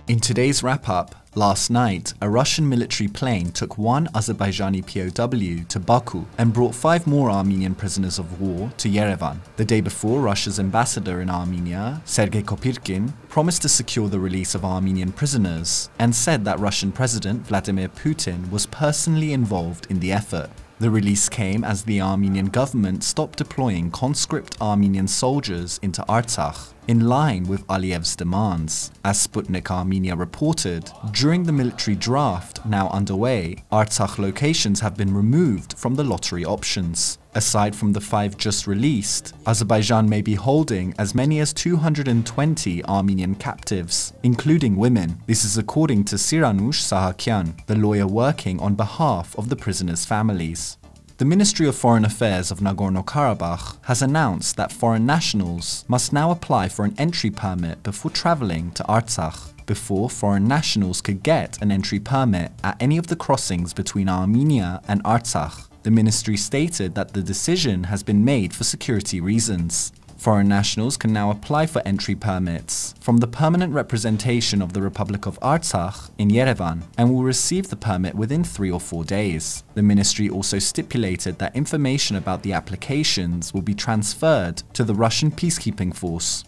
In today's wrap-up, last night, a Russian military plane took one Azerbaijani POW to Baku and brought 5 more Armenian prisoners of war to Yerevan. The day before, Russia's ambassador in Armenia, Sergei Kopyrkin, promised to secure the release of Armenian prisoners and said that Russian President Vladimir Putin was personally involved in the effort. The release came as the Armenian government stopped deploying conscript Armenian soldiers into Artsakh, in line with Aliyev's demands. As Sputnik Armenia reported, during the military draft now underway, Artsakh locations have been removed from the lottery options. Aside from the 5 just released, Azerbaijan may be holding as many as 220 Armenian captives, including women. This is according to Siranush Sahakyan, the lawyer working on behalf of the prisoners' families. The Ministry of Foreign Affairs of Nagorno-Karabakh has announced that foreign nationals must now apply for an entry permit before traveling to Artsakh. Before, foreign nationals could get an entry permit at any of the crossings between Armenia and Artsakh. The ministry stated that the decision has been made for security reasons. Foreign nationals can now apply for entry permits from the permanent representation of the Republic of Artsakh in Yerevan and will receive the permit within 3 or 4 days. The ministry also stipulated that information about the applications will be transferred to the Russian peacekeeping force.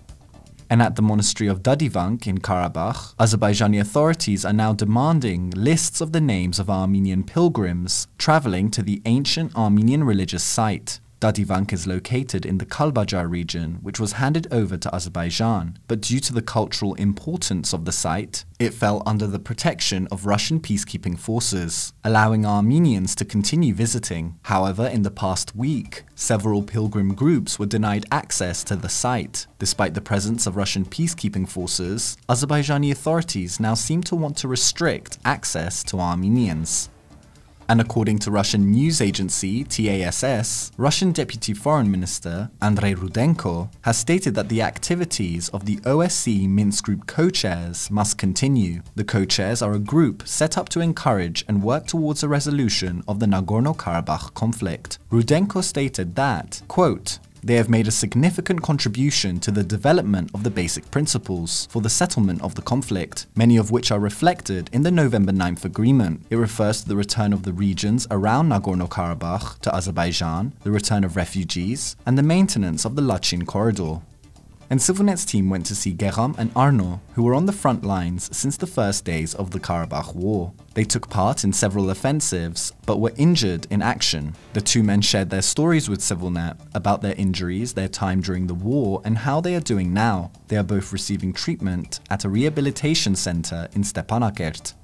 And at the Monastery of Dadivank in Karabakh, Azerbaijani authorities are now demanding lists of the names of Armenian pilgrims traveling to the ancient Armenian religious site. Dadivank is located in the Kalbajar region, which was handed over to Azerbaijan, but due to the cultural importance of the site, it fell under the protection of Russian peacekeeping forces, allowing Armenians to continue visiting. However, in the past week, several pilgrim groups were denied access to the site. Despite the presence of Russian peacekeeping forces, Azerbaijani authorities now seem to want to restrict access to Armenians. And according to Russian news agency TASS, Russian Deputy Foreign Minister Andrei Rudenko has stated that the activities of the OSCE Minsk Group co-chairs must continue. The co-chairs are a group set up to encourage and work towards a resolution of the Nagorno-Karabakh conflict. Rudenko stated that, quote, "They have made a significant contribution to the development of the basic principles for the settlement of the conflict, many of which are reflected in the November 9th agreement. It refers to the return of the regions around Nagorno-Karabakh to Azerbaijan, the return of refugees, and the maintenance of the Lachin corridor." And ＳiViLNeT's team went to see Geram and Arno, who were on the front lines since the first days of the Karabakh War. They took part in several offensives, but were injured in action. The 2 men shared their stories with ＳiViLNeT about their injuries, their time during the war, and how they are doing now. They are both receiving treatment at a rehabilitation center in Stepanakert.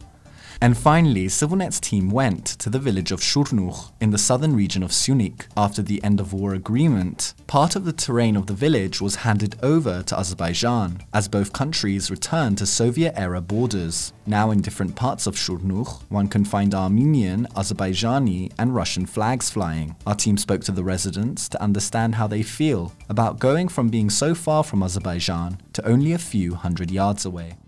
And finally, ＳiViLNeT's team went to the village of Shurnukh in the southern region of Syunik. After the end-of-war agreement, part of the terrain of the village was handed over to Azerbaijan, as both countries returned to Soviet-era borders. Now in different parts of Shurnukh, one can find Armenian, Azerbaijani, and Russian flags flying. Our team spoke to the residents to understand how they feel about going from being so far from Azerbaijan to only a few hundred yards away.